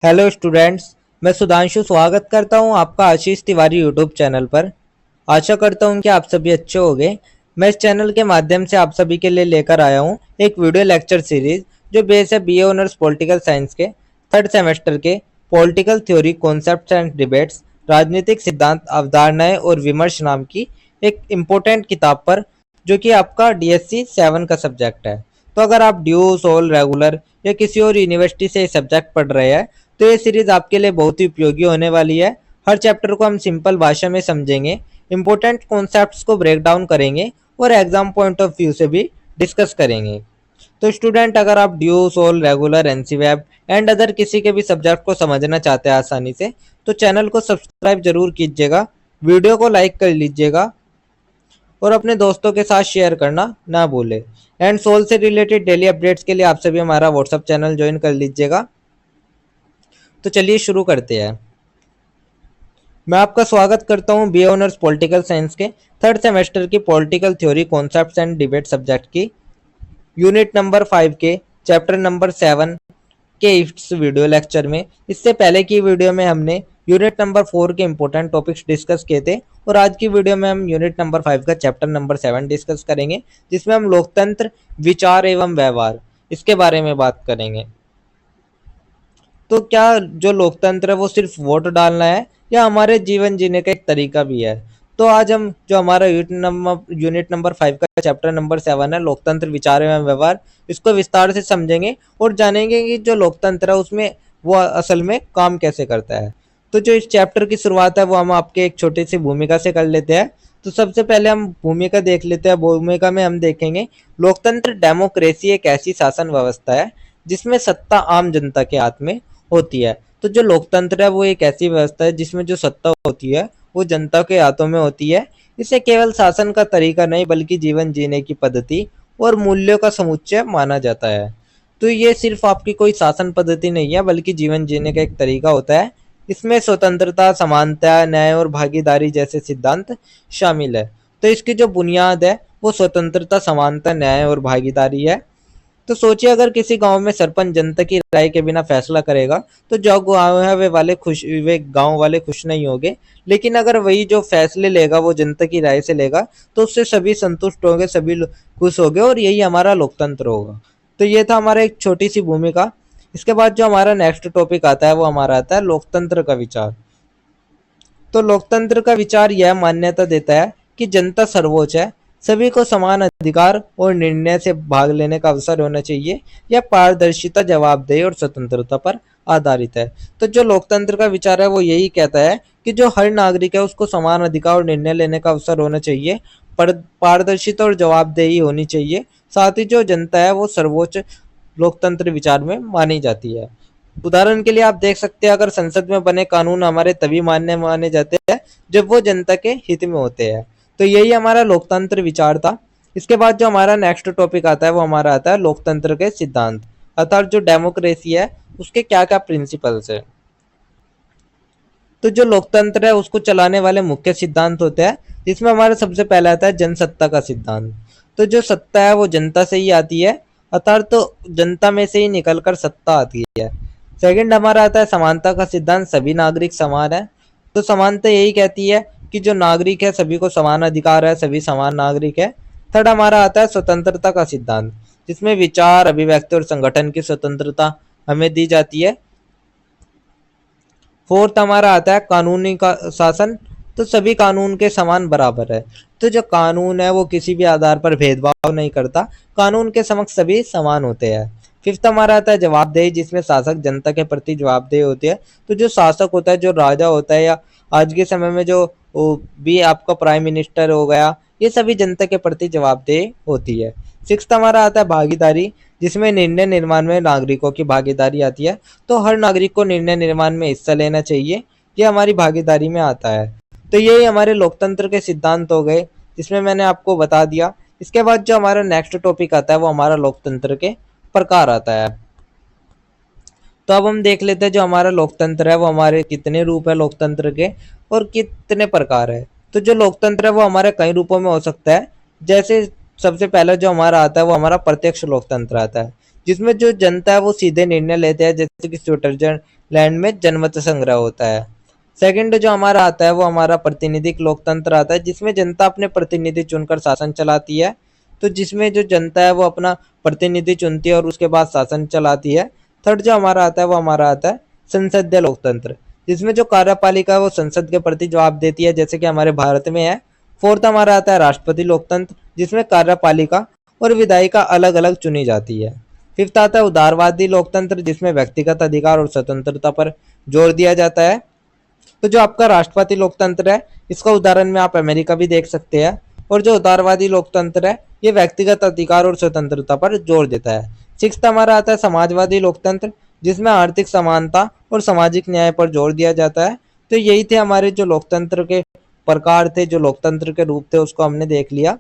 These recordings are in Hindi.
Hello students. मैं सुधांशु स्वागत करता हूं आपका आशीष तिवारी यूट्यूब चैनल पर। आशा करता हूं कि आप सभी अच्छे होंगे। मैं इस चैनल के माध्यम से आप सभी के लिए लेकर आया हूं एक वीडियो लेक्चर सीरीज जो बेस है बीए ऑनर्स पॉलिटिकल साइंस के थर्ड सेमेस्टर के political theory concepts and debates, राजनीतिक सिद्धांत, अवधारणाएं और विमर्श नाम की एक इम्पोर्टेंट किताब पर, जो कि आपका डीएससी 7 का सब्जेक्ट है। तो अगर आप ड्यू, सोल, रेगुलर या किसी और यूनिवर्सिटी से सब्जेक्ट पढ़ रहे हैं तो ये सीरीज आपके लिए बहुत ही उपयोगी होने वाली है। हर चैप्टर को हम सिंपल भाषा में समझेंगे, इंपॉर्टेंट कॉन्सेप्ट्स को ब्रेक डाउन करेंगे और एग्जाम पॉइंट ऑफ व्यू से भी डिस्कस करेंगे। तो स्टूडेंट, अगर आप DU, SOL, regular, NCWEB and other किसी के भी सब्जेक्ट को समझना चाहते हैं आसानी से, तो चैनल को सब्सक्राइब जरूर कीजिएगा, वीडियो को लाइक कर लीजिएगा और अपने दोस्तों के साथ शेयर करना ना भूले। एंड सोल से रिलेटेड डेली अपडेट्स के लिए आप सभी हमारा व्हाट्सअप चैनल ज्वाइन कर लीजिएगा। तो चलिए शुरू करते हैं। मैं आपका स्वागत करता हूं बीए ऑनर्स पॉलिटिकल साइंस के थर्ड सेमेस्टर की political theory concepts and debate subject की यूनिट नंबर 5 के चैप्टर नंबर 7 के इस वीडियो लेक्चर में। इससे पहले की वीडियो में हमने यूनिट नंबर 4 के इंपॉर्टेंट टॉपिक्स डिस्कस किए थे और आज की वीडियो में हम यूनिट नंबर 5 का चैप्टर नंबर 7 डिस्कस करेंगे, जिसमें हम लोकतंत्र, विचार एवं व्यवहार इसके बारे में बात करेंगे। तो क्या जो लोकतंत्र है वो सिर्फ वोट डालना है या हमारे जीवन जीने का एक तरीका भी है? तो आज हम जो हमारा यूनिट नंबर 5 का चैप्टर नंबर 7 है, लोकतंत्र, विचार एवं व्यवहार, इसको विस्तार से समझेंगे और जानेंगे कि जो लोकतंत्र है उसमें वो असल में काम कैसे करता है। तो जो इस चैप्टर की शुरुआत है वो हम आपके एक छोटी सी भूमिका से कर लेते हैं। तो सबसे पहले हम भूमिका देख लेते हैं। भूमिका में हम देखेंगे लोकतंत्र डेमोक्रेसी एक ऐसी शासन व्यवस्था है जिसमें सत्ता आम जनता के हाथ में होती है। तो जो लोकतंत्र है वो एक ऐसी व्यवस्था है जिसमें जो सत्ता होती है वो जनता के हाथों में होती है। इसे केवल शासन का तरीका नहीं बल्कि जीवन जीने की पद्धति और मूल्यों का समुच्चय माना जाता है। तो ये सिर्फ आपकी कोई शासन पद्धति नहीं है बल्कि जीवन जीने का एक तरीका होता है। इसमें स्वतंत्रता, समानता, न्याय और भागीदारी जैसे सिद्धांत शामिल है। तो इसकी जो बुनियाद है वो स्वतंत्रता, समानता, न्याय और भागीदारी है। तो सोचिए, अगर किसी गांव में सरपंच जनता की राय के बिना फैसला करेगा तो जो गांव है वे गांव वाले खुश नहीं होंगे। लेकिन अगर वही जो फैसले लेगा वो जनता की राय से लेगा तो उससे सभी संतुष्ट होंगे, सभी खुश होंगे और यही हमारा लोकतंत्र होगा। तो ये था हमारा एक छोटी सी भूमिका। इसके बाद जो हमारा नेक्स्ट टॉपिक आता है वो हमारा आता है लोकतंत्र का विचार। तो लोकतंत्र का विचार यह मान्यता देता है कि जनता सर्वोच्च है, सभी को समान अधिकार और निर्णय से भाग लेने का अवसर होना चाहिए। यह पारदर्शिता, जवाबदेही और स्वतंत्रता पर आधारित है। तो जो लोकतंत्र का विचार है वो यही कहता है कि जो हर नागरिक है उसको समान अधिकार और निर्णय लेने का अवसर होना चाहिए, पारदर्शिता और जवाबदेही होनी चाहिए। साथ ही जो जनता है वो सर्वोच्च लोकतंत्र विचार में मानी जाती है। उदाहरण के लिए आप देख सकते हैं, अगर संसद में बने कानून हमारे तभी मान्य माने जाते हैं जब वो जनता के हित में होते हैं। तो यही हमारा लोकतंत्र विचार था। इसके बाद जो हमारा नेक्स्ट टॉपिक आता है वो हमारा आता है लोकतंत्र के सिद्धांत, अर्थात जो डेमोक्रेसी है उसके क्या क्या प्रिंसिपल्स है। तो जो लोकतंत्र है उसको चलाने वाले मुख्य सिद्धांत होते हैं, जिसमें हमारा सबसे पहला आता है जनसत्ता का सिद्धांत। तो जो सत्ता है वो जनता से ही आती है, अर्थात तो जनता में से ही निकलकर सत्ता आती है। सेकंड हमारा आता है समानता का सिद्धांत, सभी नागरिक समान है। तो समानता यही कहती है कि जो नागरिक है सभी को समान अधिकार है, सभी समान नागरिक है। थर्ड हमारा आता है स्वतंत्रता का सिद्धांत, जिसमें विचार, अभिव्यक्ति और संगठन की स्वतंत्रता हमें दी जाती है। फोर्थ हमारा आता है कानूनी का शासन। तो सभी कानून के समान बराबर है। तो जो कानून है वो किसी भी आधार पर भेदभाव नहीं करता, कानून के समक्ष सभी समान होते हैं। फिफ्थ हमारा आता है जवाबदेही, जिसमें शासक जनता के प्रति जवाबदेही होती है। तो जो शासक होता है, जो राजा होता है, या आज के समय में जो भी आपका प्राइम मिनिस्टर हो गया, ये सभी जनता के प्रति जवाबदेही होती है। सिक्स्थ हमारा आता है भागीदारी, जिसमें निर्णय निर्माण में नागरिकों की भागीदारी आती है। तो हर नागरिक को निर्णय निर्माण में हिस्सा लेना चाहिए, ये हमारी भागीदारी में आता है। तो यही हमारे लोकतंत्र के सिद्धांत हो गए, जिसमें मैंने आपको बता दिया। इसके बाद जो हमारा नेक्स्ट टॉपिक आता है वो हमारा लोकतंत्र के प्रकार आता है। तो अब हम देख लेते हैं जो हमारा लोकतंत्र है वो हमारे कितने रूप है लोकतंत्र के और कितने प्रकार है। तो जो लोकतंत्र है वो हमारे कई रूपों में हो सकता है। जैसे सबसे पहला जो हमारा आता है वो हमारा प्रत्यक्ष लोकतंत्र आता है, जिसमें जो जनता है वो सीधे निर्णय लेते हैं, जैसे कि स्विट्जरलैंड में जनमत संग्रह होता है। सेकंड जो हमारा आता है वो हमारा प्रातिनिधिक लोकतंत्र आता है, जिसमें जनता अपने प्रतिनिधि चुनकर शासन चलाती है। तो जिसमें जो जनता है वो अपना प्रतिनिधि चुनती है और उसके बाद शासन चलाती है। थर्ड जो हमारा आता है वो हमारा आता है संसदीय लोकतंत्र, जिसमें जो कार्यपालिका है वो संसद के प्रति जवाब देती है, जैसे कि हमारे भारत में है। फोर्थ हमारा आता है राष्ट्रपति लोकतंत्र, जिसमें कार्यपालिका और विधायिका अलग अलग चुनी जाती है। फिफ्थ आता है उदारवादी लोकतंत्र, जिसमें व्यक्तिगत अधिकार और स्वतंत्रता पर जोर दिया जाता है। तो जो आपका राष्ट्रपति लोकतंत्र है, इसका उदाहरण में आप अमेरिका भी देख सकते हैं। और जो उदारवादी लोकतंत्र है, ये व्यक्तिगत अधिकार और स्वतंत्रता पर जोर देता है। सिक्स्थ हमारा आता है समाजवादी लोकतंत्र, जिसमें आर्थिक समानता और सामाजिक न्याय पर जोर दिया जाता है। तो यही थे हमारे जो लोकतंत्र के प्रकार थे, जो लोकतंत्र के रूप थे, उसको हमने देख लिया।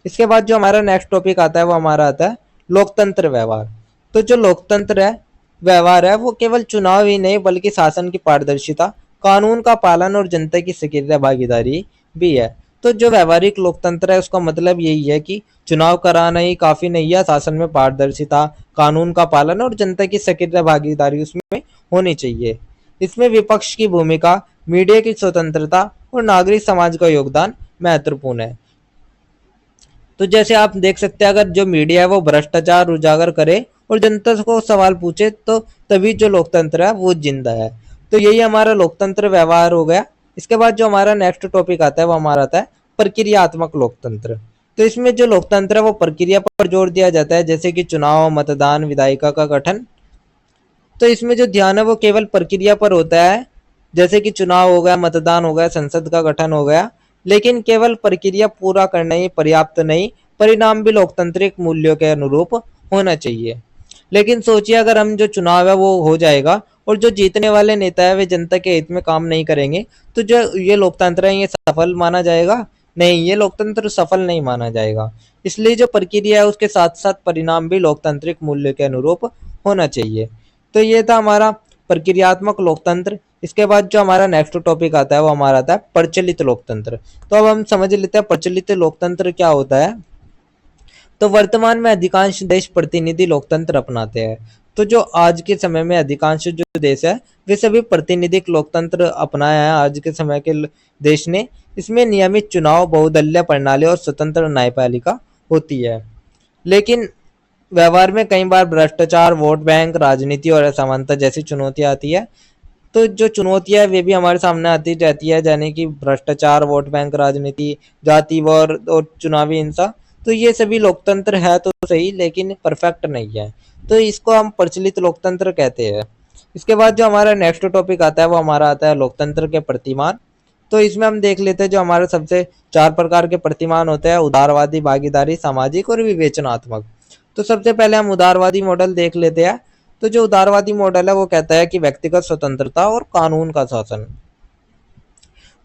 इसके बाद जो हमारा नेक्स्ट टॉपिक आता है वो हमारा आता है लोकतंत्र व्यवहार। तो जो लोकतंत्र है व्यवहार है वो केवल चुनाव ही नहीं बल्कि शासन की पारदर्शिता, कानून का पालन और जनता की सक्रिय भागीदारी भी है। तो जो व्यवहारिक लोकतंत्र है उसका मतलब यही है कि चुनाव कराना ही काफी नहीं है, शासन में पारदर्शिता, कानून का पालन और जनता की सक्रिय भागीदारी उसमें होनी चाहिए। इसमें विपक्ष की भूमिका, मीडिया की स्वतंत्रता और नागरिक समाज का योगदान महत्वपूर्ण है। तो जैसे आप देख सकते हैं, अगर जो मीडिया है वो भ्रष्टाचार उजागर करे और जनता को सवाल पूछे तो तभी जो लोकतंत्र है वो जिंदा है। तो यही हमारा लोकतंत्र व्यवहार हो गया। इसके बाद जो हमारा नेक्स्ट टॉपिक आता है वो हमारा आता है प्रक्रियात्मक लोकतंत्र। तो इसमें जो लोकतंत्र है वो प्रक्रिया पर जोर दिया जाता है, जैसे कि चुनाव, मतदान, विधायिका का गठन। तो इसमें जो ध्यान है वो केवल प्रक्रिया पर होता है, जैसे कि चुनाव हो गया, मतदान हो गया, संसद का गठन हो गया। लेकिन केवल प्रक्रिया पूरा करना ही पर्याप्त नहीं, परिणाम भी लोकतांत्रिक मूल्यों के अनुरूप होना चाहिए। लेकिन सोचिए, अगर हम जो चुनाव है वो हो जाएगा और जो जीतने वाले नेता है वे जनता के हित में काम नहीं करेंगे, तो जो ये लोकतंत्र है ये सफल माना जाएगा? नहीं, ये लोकतंत्र सफल नहीं माना जाएगा। इसलिए जो प्रक्रिया है उसके साथ साथ परिणाम भी लोकतांत्रिक मूल्य के अनुरूप होना चाहिए। तो ये था हमारा प्रक्रियात्मक लोकतंत्र। इसके बाद जो हमारा नेक्स्ट टॉपिक आता है वो हमारा आता है प्रचलित लोकतंत्र। तो अब हम समझ लेते हैं प्रचलित लोकतंत्र क्या होता है। तो वर्तमान में अधिकांश देश प्रतिनिधि लोकतंत्र अपनाते हैं। तो जो आज के समय में अधिकांश जो देश है वे सभी प्रतिनिधिक लोकतंत्र अपनाया है आज के समय के देश ने। इसमें नियमित चुनाव, बहुदलीय प्रणाली और स्वतंत्र न्यायपालिका होती है। लेकिन व्यवहार में कई बार भ्रष्टाचार, वोट बैंक राजनीति और असमानता जैसी चुनौतियां आती है। तो जो चुनौतियां वे भी हमारे सामने आती रहती है, यानी कि भ्रष्टाचार, वोट बैंक राजनीति, जातिवाद और चुनावी हिंसा। तो ये सभी लोकतंत्र है तो सही, लेकिन परफेक्ट नहीं है। तो इसको हम प्रचलित लोकतंत्र कहते हैं। इसके बाद जो हमारा नेक्स्ट टॉपिक आता है वो हमारा आता है लोकतंत्र के प्रतिमान। तो इसमें हम देख लेते हैं जो हमारे सबसे चार प्रकार के प्रतिमान होते हैं: उदारवादी, भागीदारी, सामाजिक और विवेचनात्मक। तो सबसे पहले हम उदारवादी मॉडल देख लेते हैं। तो जो उदारवादी मॉडल है वो कहता है कि व्यक्तिगत स्वतंत्रता और कानून का शासन।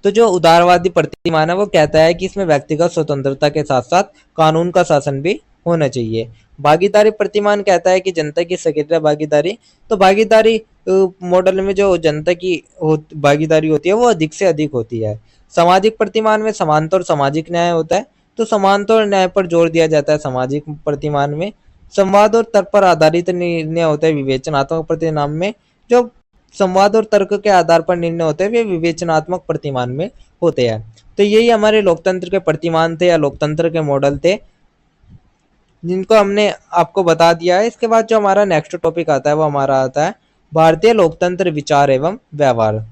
तो जो उदारवादी प्रतिमान है वो कहता है कि इसमें व्यक्तिगत स्वतंत्रता के साथ साथ कानून का शासन भी होना चाहिए। भागीदारी प्रतिमान कहता है कि जनता की सक्रिय भागीदारी। तो भागीदारी मॉडल में जो जनता की भागीदारी होती है वो अधिक से अधिक होती है। सामाजिक प्रतिमान में समानता और सामाजिक न्याय होता है। तो समानता और न्याय पर जोर दिया जाता है सामाजिक प्रतिमान में। संवाद और तर्क पर आधारित निर्णय होता है विवेचनात्मक प्रतिमान में। जो संवाद और तर्क के आधार पर निर्णय होते हैं वे विवेचनात्मक प्रतिमान में होते हैं। तो यही हमारे लोकतंत्र के प्रतिमान थे या लोकतंत्र के मॉडल थे, जिनको हमने आपको बता दिया है। इसके बाद जो हमारा नेक्स्ट टॉपिक आता है वो हमारा आता है भारतीय लोकतंत्र विचार एवं व्यवहार।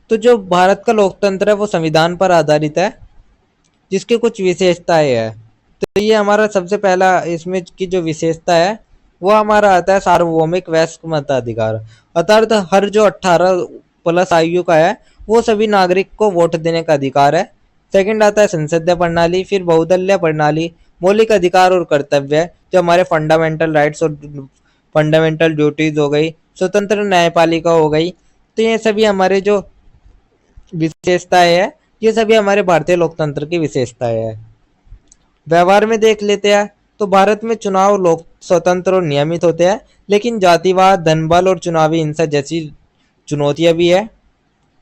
तो जो भारत का लोकतंत्र है वो संविधान पर आधारित है, जिसकी कुछ विशेषताएं है। तो ये हमारा सबसे पहला इसमें की जो विशेषता है वो हमारा आता है सार्वभौमिक वयस्क मताधिकार। अर्थात हर जो 18+ आयु का है वो सभी नागरिक को वोट देने का अधिकार है। सेकंड आता है संसदीय प्रणाली, फिर बहुदलीय प्रणाली, मौलिक अधिकार और कर्तव्य जो हमारे फंडामेंटल राइट्स और फंडामेंटल ड्यूटीज हो गई, स्वतंत्र न्यायपालिका हो गई। तो ये सभी हमारे जो विशेषताएं है, ये सभी हमारे भारतीय लोकतंत्र की विशेषताएं है। व्यवहार में देख लेते हैं तो भारत में चुनाव लोक स्वतंत्र और नियमित होते हैं, लेकिन जातिवाद, धनबल और चुनावी हिंसा जैसी चुनौतियां भी है।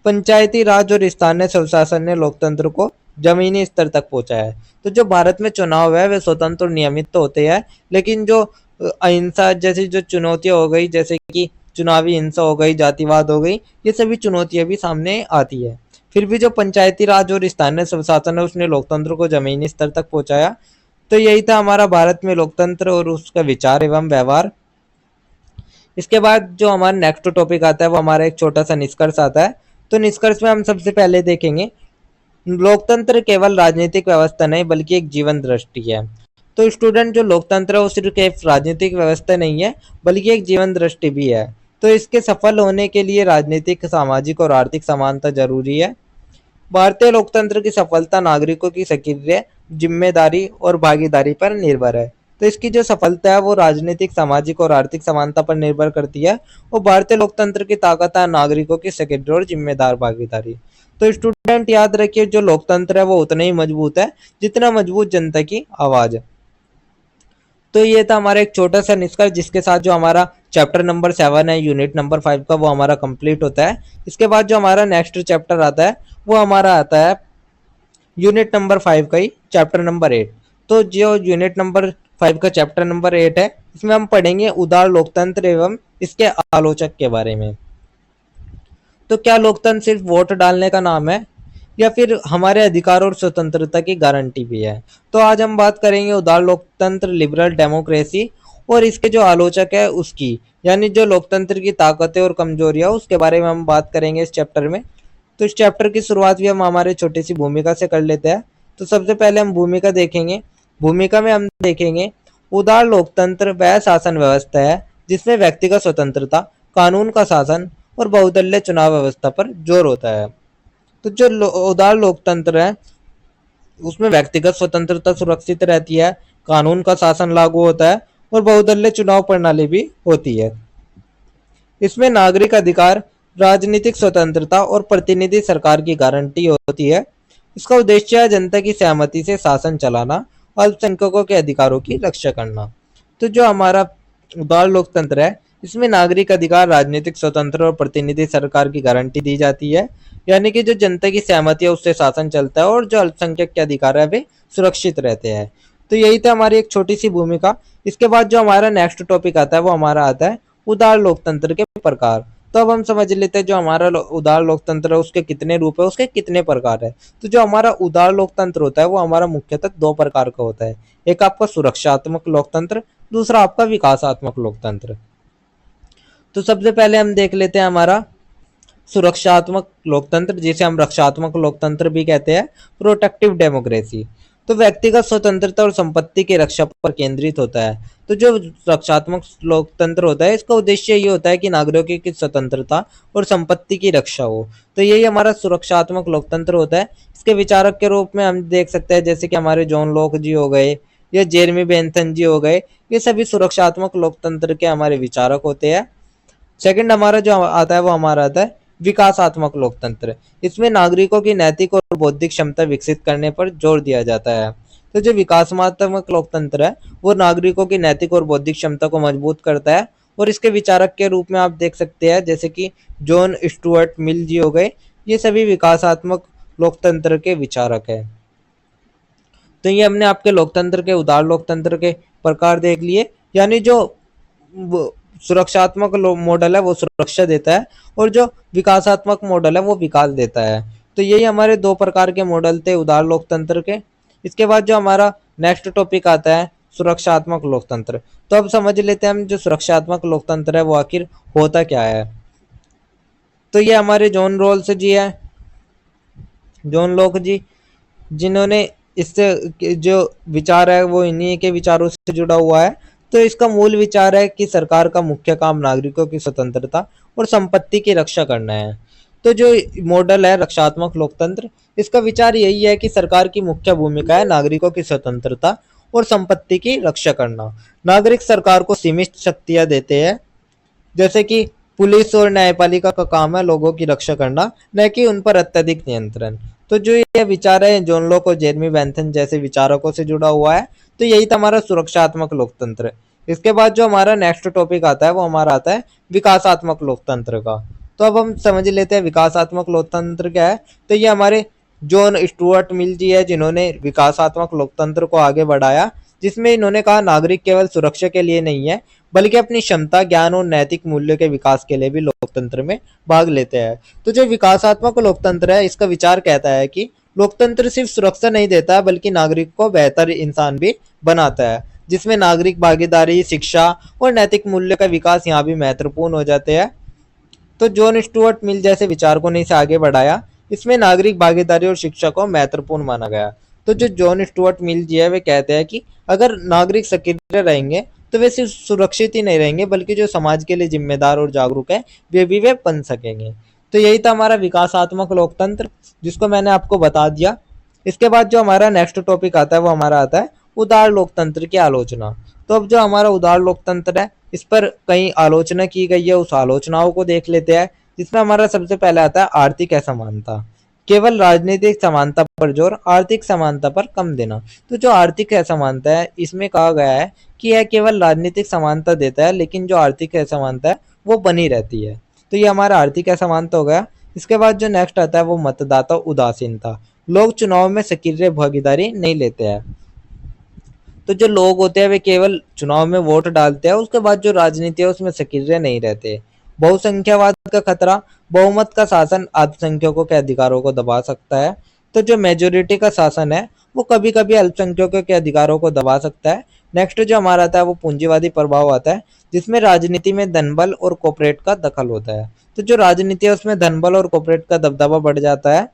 पंचायती राज और स्थानीय स्वशासन ने लोकतंत्र को जमीनी स्तर तक पहुंचा है। तो जो भारत में चुनाव है वे स्वतंत्र और नियमित तो होते हैं, लेकिन जो अहिंसा जैसी जो चुनौतियां हो गई, जैसे कि चुनावी हिंसा हो गई, जातिवाद हो गई, ये सभी चुनौतियां भी सामने आती है। फिर भी जो पंचायती राज और स्थानीय स्वशासन है उसने लोकतंत्र को जमीनी स्तर तक पहुंचाया। तो यही था हमारा भारत में लोकतंत्र और उसका विचार एवं व्यवहार। इसके बाद जो हमारा नेक्स्ट टॉपिक आता है वो हमारा एक छोटा सा निष्कर्ष आता है। तो निष्कर्ष में हम सबसे पहले देखेंगे लोकतंत्र केवल राजनीतिक व्यवस्था नहीं बल्कि एक जीवन दृष्टि है। तो स्टूडेंट, जो लोकतंत्र है वो सिर्फ एक राजनीतिक व्यवस्था नहीं है बल्कि एक जीवन दृष्टि भी है। तो इसके सफल होने के लिए राजनीतिक, सामाजिक और आर्थिक समानता जरूरी है। भारतीय लोकतंत्र की सफलता नागरिकों की सक्रिय जिम्मेदारी और भागीदारी पर निर्भर है। तो इसकी जो सफलता है वो राजनीतिक, सामाजिक और आर्थिक समानता पर निर्भर करती है। और भारतीय लोकतंत्र की ताकत है नागरिकों की सक्रिय और जिम्मेदार भागीदारी। तो स्टूडेंट याद रखिए, जो लोकतंत्र है वो उतना ही मजबूत है जितना मजबूत जनता की आवाज है। तो ये था हमारा एक छोटा सा निष्कर्ष, जिसके साथ जो हमारा चैप्टर नंबर 7 है यूनिट नंबर 5 का वो हमारा कंप्लीट होता है। इसके बाद जो हमारा नेक्स्ट चैप्टर आता है वो हमारा आता है यूनिट नंबर 5 का ही चैप्टर नंबर 8। तो जो यूनिट नंबर 5 का चैप्टर नंबर 8 है इसमें हम पढ़ेंगे उदार लोकतंत्र एवं इसके आलोचक के बारे में। तो क्या लोकतंत्र सिर्फ वोट डालने का नाम है या फिर हमारे अधिकार और स्वतंत्रता की गारंटी भी है? तो आज हम बात करेंगे उदार लोकतंत्र, लिबरल डेमोक्रेसी और इसके जो आलोचक है उसकी, यानी जो लोकतंत्र की ताकतें और कमजोरियां उसके बारे में हम बात करेंगे इस चैप्टर में। तो इस चैप्टर की शुरुआत भी हम हमारे छोटी सी भूमिका से कर लेते हैं। तो सबसे पहले हम भूमिका देखेंगे। भूमिका में हम देखेंगे उदार लोकतंत्र वह शासन व्यवस्था है जिसमें व्यक्तिगत स्वतंत्रता, कानून का शासन और बहुदलीय चुनाव व्यवस्था पर जोर होता है। तो जो उदार लोकतंत्र है उसमें व्यक्तिगत स्वतंत्रता सुरक्षित रहती है, कानून का शासन लागू होता है और बहुदलीय चुनाव प्रणाली भी होती है। इसमें नागरिक अधिकार, राजनीतिक स्वतंत्रता और प्रतिनिधि सरकार की गारंटी होती है। इसका उद्देश्य है जनता की सहमति से शासन चलाना, अल्पसंख्यकों के अधिकारों की रक्षा करना। तो जो हमारा उदार लोकतंत्र है इसमें नागरिक अधिकार, राजनीतिक स्वतंत्र और प्रतिनिधि सरकार की गारंटी दी जाती है, यानी कि जो जनता की सहमति है उससे शासन चलता है और जो अल्पसंख्यक के अधिकार है वे सुरक्षित रहते हैं। तो यही था हमारी एक छोटी सी भूमिका। इसके बाद जो हमारा नेक्स्ट टॉपिक आता है वो हमारा आता है उदार लोकतंत्र के प्रकार। तो अब हम समझ लेते हैं जो हमारा उदार लोकतंत्र है उसके कितने रूप है, उसके कितने प्रकार है। तो जो हमारा उदार लोकतंत्र होता है वो हमारा मुख्यतः दो प्रकार का होता है। एक आपका सुरक्षात्मक लोकतंत्र, दूसरा आपका विकासात्मक लोकतंत्र। तो सबसे पहले हम देख लेते हैं हमारा सुरक्षात्मक लोकतंत्र, जिसे हम रक्षात्मक लोकतंत्र भी कहते हैं, प्रोटेक्टिव डेमोक्रेसी। तो व्यक्तिगत स्वतंत्रता और संपत्ति की रक्षा पर केंद्रित होता है। तो जो रक्षात्मक लोकतंत्र होता है इसका उद्देश्य ये होता है कि नागरिकों की स्वतंत्रता और संपत्ति की रक्षा हो। तो यही हमारा सुरक्षात्मक लोकतंत्र होता है। इसके विचारक के रूप में हम देख सकते हैं जैसे कि हमारे जॉन लॉक जी हो गए या जेरेमी बेंथम जी हो गए, ये सभी सुरक्षात्मक लोकतंत्र के हमारे विचारक होते हैं। सेकंड हमारा जो आता है वो हमारा आता है विकासात्मक लोकतंत्र। इसमें नागरिकों की नैतिक और बौद्धिक क्षमता विकसित करने पर जोर दिया जाता है। तो जो विकासात्मक लोकतंत्र है वो नागरिकों की नैतिक और बौद्धिक क्षमता को मजबूत करता है। और इसके विचारक के रूप में आप देख सकते हैं जैसे कि जॉन स्टुअर्ट मिल जी हो गए, ये सभी विकासात्मक लोकतंत्र के विचारक है। तो ये हमने आपके लोकतंत्र के, उदार लोकतंत्र के प्रकार देख लिए, यानी जो सुरक्षात्मक मॉडल है वो सुरक्षा देता है और जो विकासात्मक मॉडल है वो विकास देता है। तो यही हमारे दो प्रकार के मॉडल थे उदार लोकतंत्र के। इसके बाद जो हमारा नेक्स्ट टॉपिक आता है सुरक्षात्मक लोकतंत्र। तो अब समझ लेते हैं हम जो सुरक्षात्मक लोकतंत्र है वो आखिर होता क्या है। तो ये हमारे जॉन रॉल्स जी है, जॉन लॉक जी, जिन्होंने इससे जो विचार है वो इन्हीं के विचारों से जुड़ा हुआ है। तो इसका मूल विचार है कि सरकार का मुख्य काम नागरिकों की स्वतंत्रता और संपत्ति की रक्षा करना है। तो जो मॉडल है रक्षात्मक लोकतंत्र, इसका विचार यही है कि सरकार की मुख्य भूमिका है नागरिकों की स्वतंत्रता और संपत्ति की रक्षा करना। नागरिक सरकार को सीमित शक्तियां देते हैं, जैसे कि पुलिस और न्यायपालिका का काम है लोगों की रक्षा करना, न कि उन पर अत्यधिक नियंत्रण। तो जो ये विचार है जॉन लॉक और जेरेमी बेंथम जैसे विचारकों से जुड़ा हुआ है। तो यही था हमारा सुरक्षात्मक लोकतंत्र। इसके बाद जो हमारा नेक्स्ट टॉपिक आता है वो हमारा आता है विकासात्मक लोकतंत्र का। तो अब हम समझ लेते हैं विकासात्मक लोकतंत्र क्या है। तो ये हमारे जॉन स्टुअर्ट मिल जी है, जिन्होंने विकासात्मक लोकतंत्र को आगे बढ़ाया, जिसमें इन्होंने कहा नागरिक केवल सुरक्षा के लिए नहीं है बल्कि अपनी क्षमता, ज्ञान और नैतिक मूल्य के विकास के लिए भी लोकतंत्र में भाग लेते हैं। तो जो विकासात्मक लोकतंत्र है, इसका विचार कहता है कि लोकतंत्र सिर्फ सुरक्षा नहीं देता है बल्कि नागरिक को बेहतर इंसान भी बनाता है, जिसमें नागरिक भागीदारी, शिक्षा और नैतिक मूल्य का विकास यहाँ भी महत्वपूर्ण हो जाते हैं। तो जॉन स्टुअर्ट मिल जैसे विचारकों ने इसे आगे बढ़ाया। इसमें नागरिक भागीदारी और शिक्षा को महत्वपूर्ण माना गया। तो जो जॉन स्टुअर्ट मिल जी है, वे कहते हैं कि अगर नागरिक सक्रिय रहेंगे तो वे सिर्फ सुरक्षित ही नहीं रहेंगे बल्कि जो समाज के लिए जिम्मेदार और जागरूक है वे बन सकेंगे। तो यही था हमारा विकासात्मक लोकतंत्र, जिसको मैंने आपको बता दिया। इसके बाद जो हमारा नेक्स्ट टॉपिक आता है वो हमारा आता है उदार लोकतंत्र की आलोचना। तो अब जो हमारा उदार लोकतंत्र है, इस पर कई आलोचना की गई है, उस आलोचनाओं को देख लेते हैं। जिसमें हमारा सबसे पहले आता है आर्थिक असमानता। केवल राजनीतिक समानता पर जोर, आर्थिक समानता पर कम देना। तो जो आर्थिक असमानता है, इसमें कहा गया है कि यह केवल राजनीतिक समानता देता है, लेकिन जो आर्थिक असमानता है वो बनी रहती है। तो ये हमारा आर्थिक असमानता हो गया। इसके बाद जो नेक्स्ट आता है वो मतदाता उदासीनता। लोग चुनाव में सक्रिय भागीदारी नहीं लेते हैं। तो जो लोग होते हैं वे केवल चुनाव में वोट डालते हैं, उसके बाद जो राजनीति है उसमें सक्रिय नहीं रहते। बहुसंख्यावाद का खतरा। बहुमत का शासन अल्पसंख्यकों के अधिकारों को दबा सकता है। तो जो मेजोरिटी का शासन है वो कभी कभी अल्पसंख्यकों के अधिकारों को दबा सकता है। नेक्स्ट जो हमारा आता है वो पूंजीवादी प्रभाव आता है, जिसमें राजनीति में धनबल और कॉर्पोरेट का दखल होता है। तो जो राजनीति है उसमें धनबल और कॉर्पोरेट का दबदबा बढ़ जाता है।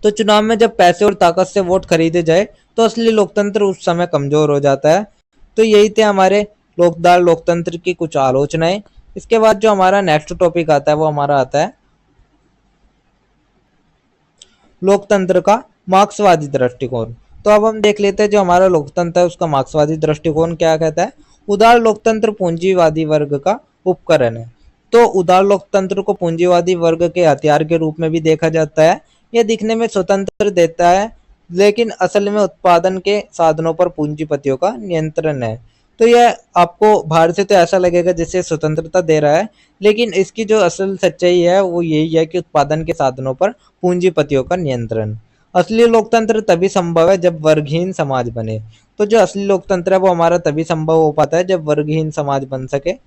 तो चुनाव में जब पैसे और ताकत से वोट खरीदे जाए तो असली लोकतंत्र उस समय कमजोर हो जाता है। तो यही थे हमारे लोकदार लोकतंत्र की कुछ आलोचनाएं। इसके बाद जो हमारा नेक्स्ट टॉपिक आता है वो हमारा आता है लोकतंत्र का मार्क्सवादी दृष्टिकोण। तो अब हम देख लेते हैं जो हमारा लोकतंत्र है उसका मार्क्सवादी दृष्टिकोण क्या कहता है। उदार लोकतंत्र पूंजीवादी वर्ग का उपकरण है। तो उदार लोकतंत्र को पूंजीवादी वर्ग के हथियार के रूप में भी देखा जाता है। यह दिखने में स्वतंत्र देता है, लेकिन असल में उत्पादन के साधनों पर पूंजीपतियों का नियंत्रण है। तो यह आपको बाहर से तो ऐसा लगेगा जैसे स्वतंत्रता दे रहा है, लेकिन इसकी जो असल सच्चाई है वो यही है कि उत्पादन के साधनों पर पूंजीपतियों का नियंत्रण। असली लोकतंत्र तभी संभव है जब वर्गहीन समाज बने। तो जो असली लोकतंत्र है वो हमारा तभी संभव हो पाता है जब वर्गहीन समाज बन सके।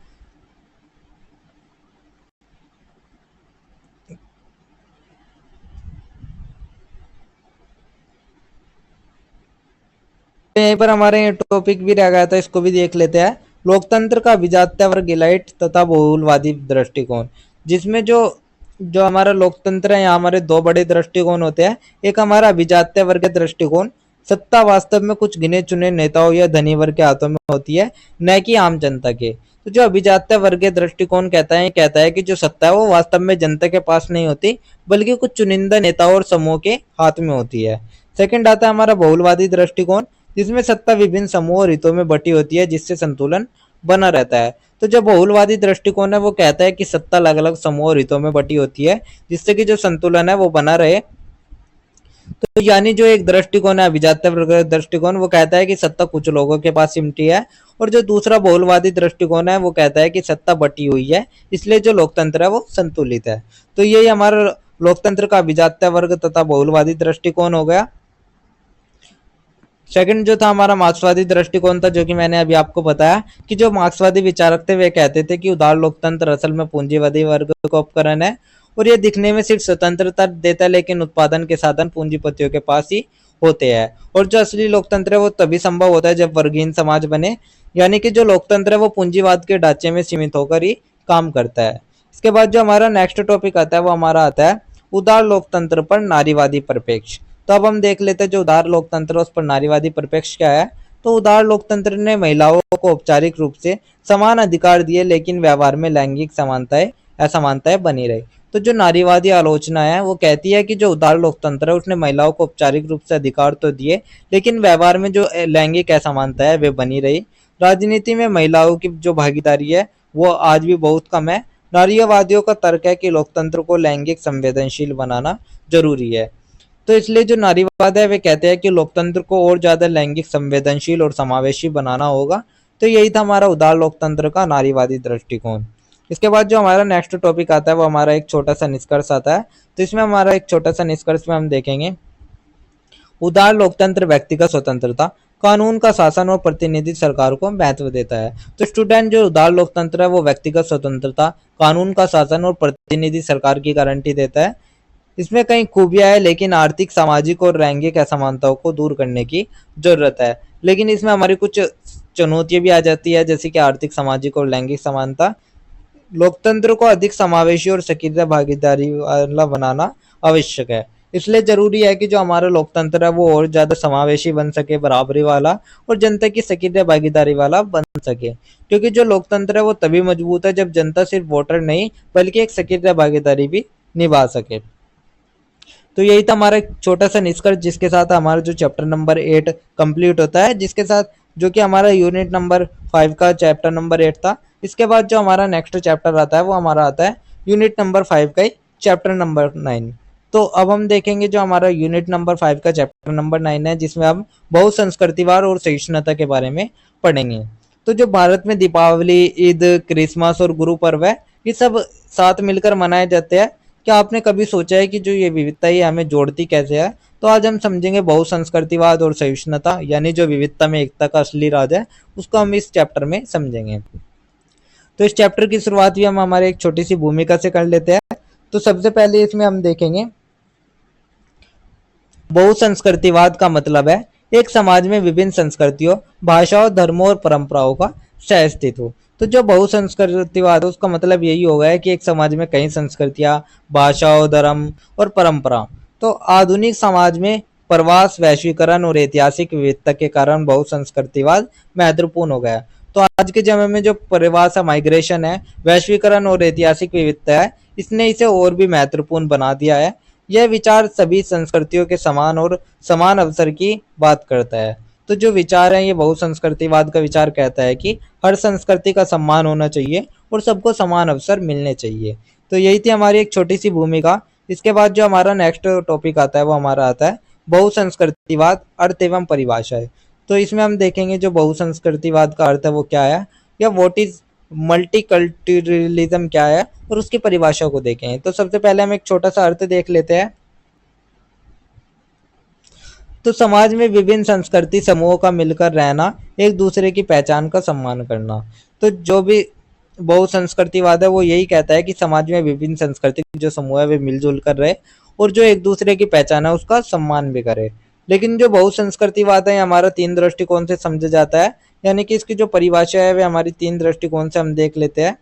तो यहीं पर हमारे ये टॉपिक भी रह गया था, इसको भी देख लेते हैं। लोकतंत्र का विजातीय वर्ग इलाइट तथा बहुलवादी दृष्टिकोण। जिसमें जो जो हमारा लोकतंत्र है, यहाँ हमारे दो बड़े दृष्टिकोण होते हैं। एक हमारा अभिजात्य वर्ग दृष्टिकोण। सत्ता वास्तव में कुछ गिने चुने नेताओं या धनी वर्ग के हाथों में होती है, न कि आम जनता के। तो जो अभिजात्य वर्गीय दृष्टिकोण कहता है कि जो सत्ता है वो वास्तव में जनता के पास नहीं होती बल्कि कुछ चुनिंदा नेताओं और समूह के हाथ में होती है। सेकंड आता है हमारा बहुलवादी दृष्टिकोण, जिसमें सत्ता विभिन्न समूह और हितों में बटी होती है, जिससे संतुलन बना रहता है। तो जो बहुलवादी दृष्टिकोण है वो कहता है कि सत्ता अलग अलग समूह और हितों में बटी होती है, जिससे कि जो संतुलन है वो बना रहे। तो यानी जो एक दृष्टिकोण है अभिजात्य वर्ग दृष्टिकोण, वो कहता है कि सत्ता कुछ लोगों के पास सिमटी है, और जो दूसरा बहुलवादी दृष्टिकोण है वो कहता है कि सत्ता बटी हुई है, इसलिए जो लोकतंत्र है वो संतुलित है। तो यही हमारा लोकतंत्र का अभिजात्य वर्ग तथा बहुलवादी दृष्टिकोण हो गया। सेकंड जो था हमारा मार्क्सवादी दृष्टिकोण था, जो कि मैंने अभी आपको बताया कि जो मार्क्सवादी विचारक थे वे कहते थे कि उदार लोकतंत्र असल में पूंजीवादी वर्ग का उपकरण है, और ये दिखने में सिर्फ स्वतंत्रता देता है, लेकिन उत्पादन के साधन पूंजीपतियों के पास ही होते हैं। और जो असली लोकतंत्र है वो तभी संभव होता है जब वर्गहीन समाज बने, यानी कि जो लोकतंत्र है वो पूंजीवाद के ढांचे में सीमित होकर ही काम करता है। इसके बाद जो हमारा नेक्स्ट टॉपिक आता है वो हमारा आता है उदार लोकतंत्र पर नारीवादी परिप्रेक्ष्य। तो अब हम देख लेते हैं जो उदार लोकतंत्र है उस पर नारीवादी परिप्रेक्ष्य क्या है। तो उदार लोकतंत्र ने महिलाओं को औपचारिक रूप से समान अधिकार दिए, लेकिन व्यवहार में लैंगिक समानताएं असमानताएं बनी रही। तो जो नारीवादी आलोचना है वो कहती है कि जो उदार लोकतंत्र है उसने महिलाओं को औपचारिक रूप से अधिकार तो दिए, लेकिन व्यवहार में जो लैंगिक असमानता है वे बनी रही। राजनीति में महिलाओं की जो भागीदारी है वो आज भी बहुत कम है। नारीवादियों का तर्क है कि लोकतंत्र को लैंगिक संवेदनशील बनाना जरूरी है। तो इसलिए जो नारीवाद है वे कहते हैं कि लोकतंत्र को और ज्यादा लैंगिक संवेदनशील और समावेशी बनाना होगा। तो यही था हमारा उदार लोकतंत्र का नारीवादी दृष्टिकोण। इसके बाद जो हमारा नेक्स्ट टॉपिक आता है वो हमारा एक छोटा सा निष्कर्ष आता है। तो इसमें हमारा एक छोटा सा निष्कर्ष में हम देखेंगे उदार लोकतंत्र व्यक्तिगत स्वतंत्रता, कानून का शासन और प्रतिनिधि सरकार को महत्व देता है। तो स्टूडेंट जो उदार लोकतंत्र है वो व्यक्तिगत स्वतंत्रता, कानून का शासन और प्रतिनिधि सरकार की गारंटी देता है। इसमें कई खूबियां है लेकिन आर्थिक, सामाजिक और लैंगिक असमानताओं को दूर करने की जरूरत है। लेकिन इसमें हमारी कुछ चुनौतियां भी आ जाती है, जैसे कि आर्थिक, सामाजिक और लैंगिक समानता। लोकतंत्र को अधिक समावेशी और सक्रिय भागीदारी वाला बनाना आवश्यक है। इसलिए जरूरी है कि जो हमारा लोकतंत्र है वो और ज्यादा समावेशी बन सके, बराबरी वाला और जनता की सक्रिय भागीदारी वाला बन सके। क्योंकि जो लोकतंत्र है वो तभी मजबूत है जब जनता सिर्फ वोटर नहीं बल्कि एक सक्रिय भागीदारी भी निभा सके। तो यही था हमारा एक छोटा सा निष्कर्ष, जिसके साथ हमारा जो चैप्टर नंबर 8 कंप्लीट होता है, जिसके साथ जो कि हमारा यूनिट नंबर 5 का चैप्टर नंबर 8 था। इसके बाद जो हमारा नेक्स्ट चैप्टर आता है वो हमारा आता है यूनिट नंबर 5 का ही चैप्टर नंबर 9। तो अब हम देखेंगे जो हमारा यूनिट नंबर 5 का चैप्टर नंबर 9 है, जिसमें हम बहुसंस्कृतिवाद और सहिष्णुता के बारे में पढ़ेंगे। तो जो भारत में दीपावली, ईद, क्रिसमस और गुरु पर्व है, ये सब साथ मिलकर मनाए जाते हैं। क्या आपने कभी सोचा है कि जो ये विविधता है हमें जोड़ती कैसे है? तो आज हम समझेंगे बहुसंस्कृतिवाद और सहिष्णुता, यानी जो विविधता में एकता का असली राज है, उसको हम इस चैप्टर में समझेंगे। तो इस चैप्टर की शुरुआत भी हम हमारे एक छोटी सी भूमिका से कर लेते हैं। तो सबसे पहले इसमें हम देखेंगे बहुसंस्कृतिवाद का मतलब है एक समाज में विभिन्न संस्कृतियों, भाषाओं, धर्मों और परंपराओं का सहअस्तित्व। तो जो बहुसंस्कृतिवाद है उसका मतलब यही होगा है कि एक समाज में कई संस्कृतियां, भाषाओं, धर्म और परंपरा। तो आधुनिक समाज में प्रवास, वैश्वीकरण और ऐतिहासिक विविधता के कारण बहुसंस्कृतिवाद महत्वपूर्ण हो गया। तो आज के समय में जो प्रवास है, माइग्रेशन है, वैश्वीकरण और ऐतिहासिक विविधता है, इसने इसे और भी महत्वपूर्ण बना दिया है। यह विचार सभी संस्कृतियों के समान और समान अवसर की बात करता है। तो जो विचार है ये बहुसंस्कृतिवाद का विचार कहता है कि हर संस्कृति का सम्मान होना चाहिए और सबको समान अवसर मिलने चाहिए। तो यही थी हमारी एक छोटी सी भूमिका। इसके बाद जो हमारा नेक्स्ट टॉपिक आता है वो हमारा आता है बहुसंस्कृतिवाद, अर्थ एवं परिभाषा है। तो इसमें हम देखेंगे जो बहुसंस्कृतिवाद का अर्थ है वो क्या है, या व्हाट इज मल्टीकल्चरलिज्म क्या है, और उसकी परिभाषा को देखेंगे। तो सबसे पहले हम एक छोटा सा अर्थ देख लेते हैं। तो समाज में विभिन्न संस्कृति समूहों का मिलकर रहना, एक दूसरे की पहचान का सम्मान करना। तो जो भी बहुसंस्कृतिवाद है वो यही कहता है कि समाज में विभिन्न संस्कृति जो समूह है वे मिलजुल कर रहे और जो एक दूसरे की पहचान है उसका सम्मान भी करे। लेकिन जो बहुसंस्कृतिवाद है हमारा 3 दृष्टिकोण से समझा जाता है, यानी कि इसकी जो परिभाषा है वे हमारी 3 दृष्टिकोण से हम देख लेते हैं।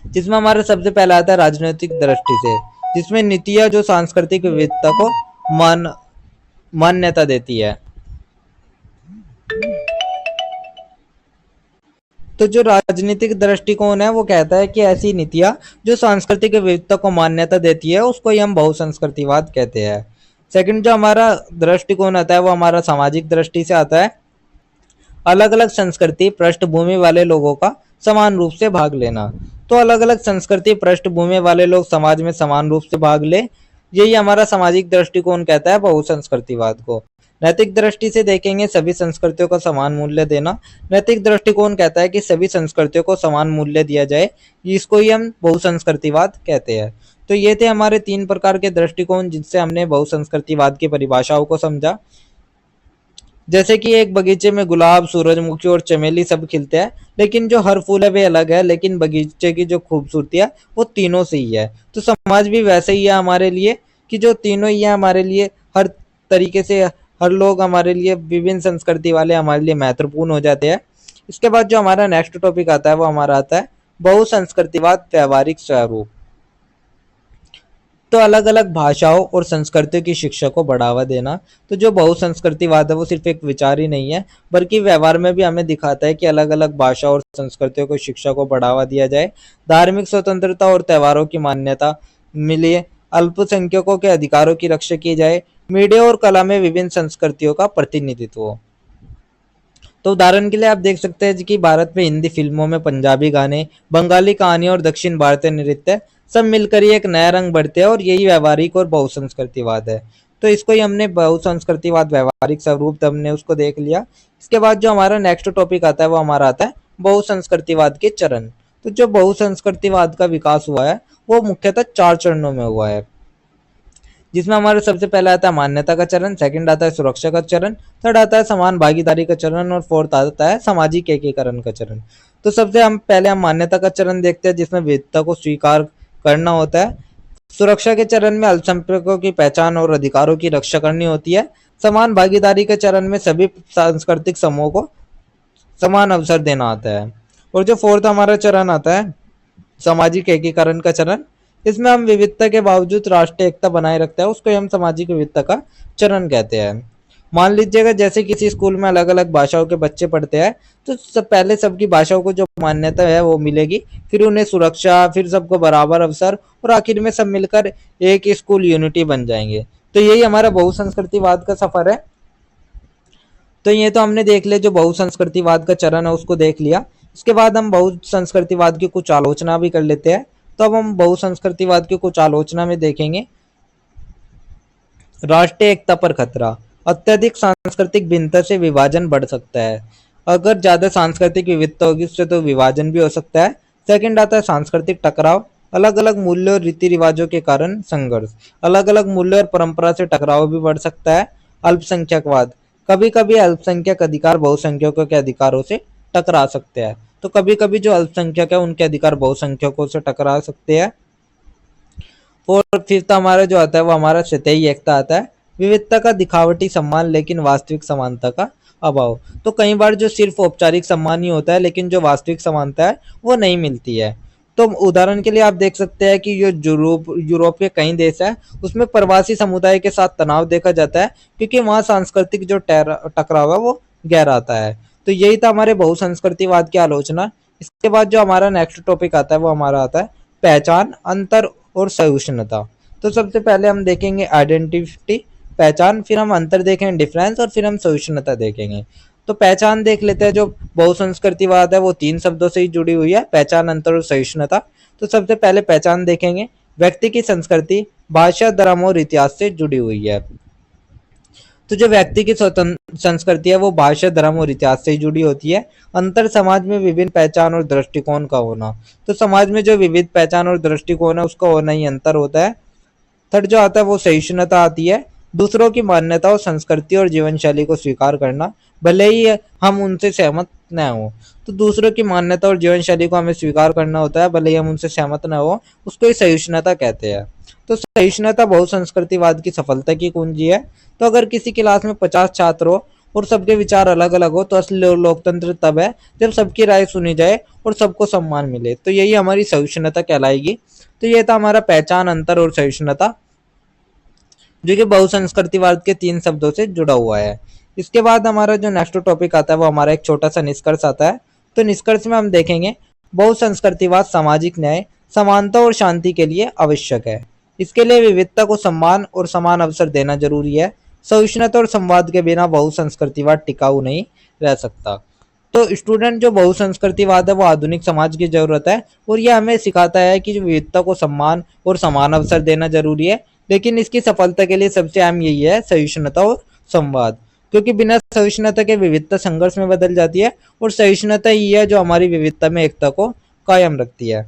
जिसमें हमारा सबसे पहला आता है राजनीतिक दृष्टि से, जिसमें नीतियां जो सांस्कृतिक विविधता को मान्यता देती है। तो जो राजनीतिक दृष्टिकोण है वो कहता है कि ऐसी नीतियां जो सांस्कृतिक विविधता को मान्यता देती है उसको ही हम बहुसंस्कृतिवाद कहते हैं। सेकंड जो हमारा दृष्टिकोण आता है वो हमारा सामाजिक दृष्टि से आता है। अलग अलग संस्कृति पृष्ठभूमि वाले लोगों का समान रूप से भाग लेना। तो अलग अलग संस्कृति पृष्ठभूमि वाले लोग समाज में समान रूप से भाग ले, यही हमारा सामाजिक दृष्टिकोण कहता है बहुसंस्कृतिवाद को। नैतिक दृष्टि से देखेंगे सभी संस्कृतियों को समान मूल्य देना। नैतिक दृष्टिकोण कहता है कि सभी संस्कृतियों को समान मूल्य दिया जाए, इसको ही हम बहुसंस्कृतिवाद कहते हैं। तो ये थे हमारे 3 प्रकार के दृष्टिकोण जिनसे हमने बहुसंस्कृतिवाद की परिभाषाओं को समझा। जैसे कि एक बगीचे में गुलाब, सूरजमुखी और चमेली सब खिलते हैं, लेकिन जो हर फूल है वे अलग है, लेकिन बगीचे की जो खूबसूरती है वो तीनों से ही है। तो समाज भी वैसे ही है हमारे लिए कि जो तीनों ही है हमारे लिए हर तरीके से, हर लोग हमारे लिए, विभिन्न संस्कृति वाले हमारे लिए महत्वपूर्ण हो जाते हैं। इसके बाद जो हमारा नेक्स्ट टॉपिक आता है वो हमारा आता है बहुसंस्कृतिवाद व्यवहारिक स्वरूप। तो अलग अलग भाषाओं और संस्कृतियों की शिक्षा को बढ़ावा देना। तो जो बहुसंस्कृतिवाद है वो सिर्फ एक विचार ही नहीं है बल्कि व्यवहार में भी हमें दिखाता है कि अलग अलग भाषा और संस्कृतियों को शिक्षा को बढ़ावा दिया जाए, धार्मिक स्वतंत्रता और त्योहारों की मान्यता मिले, अल्पसंख्यकों के अधिकारों की रक्षा की जाए, मीडिया और कला में विभिन्न संस्कृतियों का प्रतिनिधित्व हो। तो उदाहरण के लिए आप देख सकते हैं कि भारत में हिंदी फिल्मों में पंजाबी गाने, बंगाली कहानी और दक्षिण भारतीय नृत्य सब मिलकर ही एक नया रंग भरते हैं, और यही व्यवहारिक और बहुसंस्कृतिवाद है। तो इसको ही हमने बहुसंस्कृतिवाद व्यवहारिक स्वरूप हमने उसको देख लिया। इसके बाद जो हमारा नेक्स्ट टॉपिक आता है वो हमारा आता है बहुसंस्कृतिवाद के चरण। तो जो बहुसंस्कृतिवाद का विकास हुआ है वो मुख्यतः 4 चरणों में हुआ है, जिसमें हमारा सबसे पहला आता है मान्यता का चरण, सेकंड आता है सुरक्षा का चरण, थर्ड आता है समान भागीदारी का चरण और फोर्थ आता है सामाजिक एकीकरण का चरण। तो सबसे हम पहले हम मान्यता का चरण देखते हैं, जिसमें विविधता को स्वीकार करना होता है। सुरक्षा के चरण में अल्पसंख्यकों की पहचान और अधिकारों की रक्षा करनी होती है। समान भागीदारी के चरण में सभी सांस्कृतिक समूहों को समान अवसर देना आता है। और जो फोर्थ हमारा चरण आता है सामाजिक एकीकरण का चरण, इसमें हम विविधता के बावजूद राष्ट्रीय एकता बनाए रखते हैं, उसको हम सामाजिक विविधता का चरण कहते हैं। मान लीजिएगा जैसे किसी स्कूल में अलग अलग भाषाओं के बच्चे पढ़ते हैं, तो पहले सबकी भाषाओं को जो मान्यता है वो मिलेगी, फिर उन्हें सुरक्षा, फिर सबको बराबर अवसर, और आखिर में सब मिलकर एक स्कूल यूनिटी बन जाएंगे। तो यही हमारा बहुसंस्कृतिवाद का सफर है। तो ये तो हमने देख लिया, जो बहुसंस्कृतिवाद का चरण है उसको देख लिया। इसके बाद हम बहुसंस्कृतिवाद की कुछ आलोचना भी कर लेते हैं। तो अब हम बहुसंस्कृतिवाद की कुछ आलोचना में देखेंगे। राष्ट्रीय एकता पर खतरा, अत्यधिक सांस्कृतिक भिन्नता से विभाजन बढ़ सकता है। अगर ज्यादा सांस्कृतिक विविधता होगी उससे तो विभाजन भी हो सकता है। सेकंड आता है सांस्कृतिक टकराव, अलग अलग मूल्यों और रीति रिवाजों के कारण संघर्ष, अलग अलग मूल्यों और परंपरा से टकराव भी बढ़ सकता है। अल्पसंख्यकवाद, कभी कभी अल्पसंख्यक अधिकार बहुसंख्यकों के अधिकारों से टकरा सकते हैं। तो कभी कभी जो अल्पसंख्यक है उनके अधिकार बहुसंख्यकों से टकरा सकते हैं। और फिफ्थ हमारा जो आता है वो हमारा सतही एकता आता है, विविधता का दिखावटी सम्मान लेकिन वास्तविक समानता का अभाव। तो कई बार जो सिर्फ औपचारिक सम्मान ही होता है, लेकिन जो वास्तविक समानता है वो नहीं मिलती है। तो उदाहरण के लिए आप देख सकते हैं कि जो यूरोप के कई देश है उसमें प्रवासी समुदाय के साथ तनाव देखा जाता है, क्योंकि वहाँ सांस्कृतिक जो टकराव है वो गहरा आता है। तो यही था हमारे बहुसंस्कृतिवाद की आलोचना। इसके बाद जो हमारा नेक्स्ट टॉपिक आता है वो हमारा आता है पहचान, अंतर और सहिष्णुता। तो सबसे पहले हम देखेंगे आइडेंटिटी, पहचान, फिर हम अंतर देखेंगे डिफरेंस, और फिर हम सहिष्णुता देखेंगे। तो पहचान देख लेते हैं। जो बहुसंस्कृतिवाद है वो 3 शब्दों से ही जुड़ी हुई है, पहचान, अंतर और सहिष्णुता। तो सबसे पहले पहचान देखेंगे। व्यक्ति की संस्कृति, भाषा, धर्म और इतिहास से जुड़ी हुई है। तो जो व्यक्ति की स्वतंत्र संस्कृति है वो भाषा, धर्म और इतिहास से ही जुड़ी होती है। अंतर, समाज में विभिन्न पहचान और दृष्टिकोण का होना। तो समाज में जो विविध पहचान और दृष्टिकोण है उसका होना ही अंतर होता है। थर्ड जो आता है वो सहिष्णुता आती है, दूसरों की मान्यताओं, संस्कृति और जीवन शैली को स्वीकार करना, भले ही हम उनसे सहमत न हो। तो दूसरों की मान्यता और जीवन शैली को हमें स्वीकार करना होता है, भले ही हम उनसे सहमत न हो, उसको ही सहिष्णुता कहते हैं। तो सहिष्णुता बहुसंस्कृतिवाद की सफलता की कुंजी है। तो अगर किसी क्लास में 50 छात्र हो और सबके विचार अलग अलग हो, तो असली लोकतंत्र तब है जब सबकी राय सुनी जाए और सबको सम्मान मिले। तो यही हमारी सहिष्णुता कहलाएगी। तो ये था हमारा पहचान, अंतर और सहिष्णुता, जो कि बहुसंस्कृतिवाद के 3 शब्दों से जुड़ा हुआ है। इसके बाद हमारा जो नेक्स्ट टॉपिक आता है वो हमारा एक छोटा सा निष्कर्ष आता है। तो निष्कर्ष में हम देखेंगे बहुसंस्कृतिवाद सामाजिक न्याय, समानता और शांति के लिए आवश्यक है। इसके लिए विविधता को सम्मान और समान अवसर देना जरूरी है। सहिष्णुता और संवाद के बिना बहुसंस्कृतिवाद टिकाऊ नहीं रह सकता। तो स्टूडेंट, जो बहुसंस्कृतिवाद है वो आधुनिक समाज की जरूरत है, और यह हमें सिखाता है कि जो विविधता को सम्मान और समान अवसर देना जरूरी है। लेकिन इसकी सफलता के लिए सबसे अहम यही है सहिष्णुता और संवाद, क्योंकि बिना सहिष्णुता के विविधता संघर्ष में बदल जाती है, और सहिष्णुता ही है जो हमारी विविधता में एकता को कायम रखती है।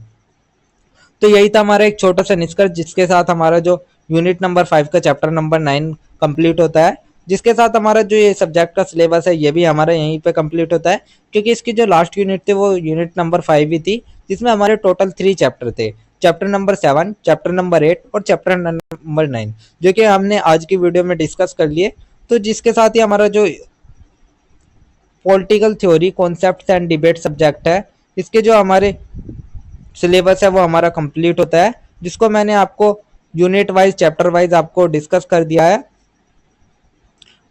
तो यही था हमारा एक छोटा सा निष्कर्ष, जिसके साथ हमारा जो यूनिट नंबर 5 का चैप्टर नंबर 9 कंप्लीट होता है। जिसके साथ हमारा जो ये सब्जेक्ट का सिलेबस है ये भी हमारा यहीं पे कंप्लीट होता है, क्योंकि इसकी जो लास्ट यूनिट थी वो यूनिट नंबर 5 ही थी, जिसमें हमारे टोटल 3 चैप्टर थे, चैप्टर नंबर 7, चैप्टर नंबर 8 और चैप्टर नंबर 9, जो कि हमने आज की वीडियो में डिस्कस कर लिए। तो जिसके साथ ही हमारा जो political theory, concept and debate subject है, इसके जो हमारे सिलेबस है वो हमारा कंप्लीट होता है, जिसको मैंने आपको यूनिट वाइज, चैप्टर वाइज आपको डिस्कस कर दिया है।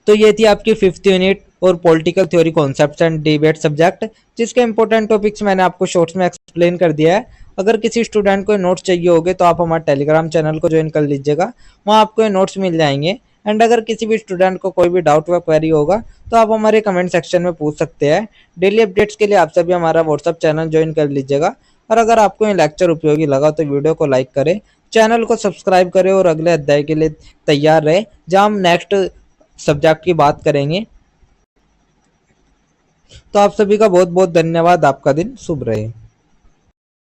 तो ये थी आपकी 5th यूनिट और political theory, concepts and debate subject, जिसके इंपॉर्टेंट टॉपिक्स मैंने आपको शॉर्ट्स में एक्सप्लेन कर दिया है। अगर किसी स्टूडेंट को नोट्स चाहिए होंगे तो आप हमारे टेलीग्राम चैनल को ज्वाइन कर लीजिएगा, वहाँ आपको ये नोट्स मिल जाएंगे। एंड अगर किसी भी स्टूडेंट को कोई भी डाउट व क्वेरी होगा तो आप हमारे कमेंट सेक्शन में पूछ सकते हैं। डेली अपडेट्स के लिए आप सभी हमारा व्हाट्सअप चैनल ज्वाइन कर लीजिएगा। और अगर आपको ये लेक्चर उपयोगी लगा तो वीडियो को लाइक करें, चैनल को सब्सक्राइब करें और अगले अध्याय के लिए तैयार रहे, जहाँ हम नेक्स्ट सब्जेक्ट की बात करेंगे। तो आप सभी का बहुत बहुत धन्यवाद। आपका दिन शुभ रहे।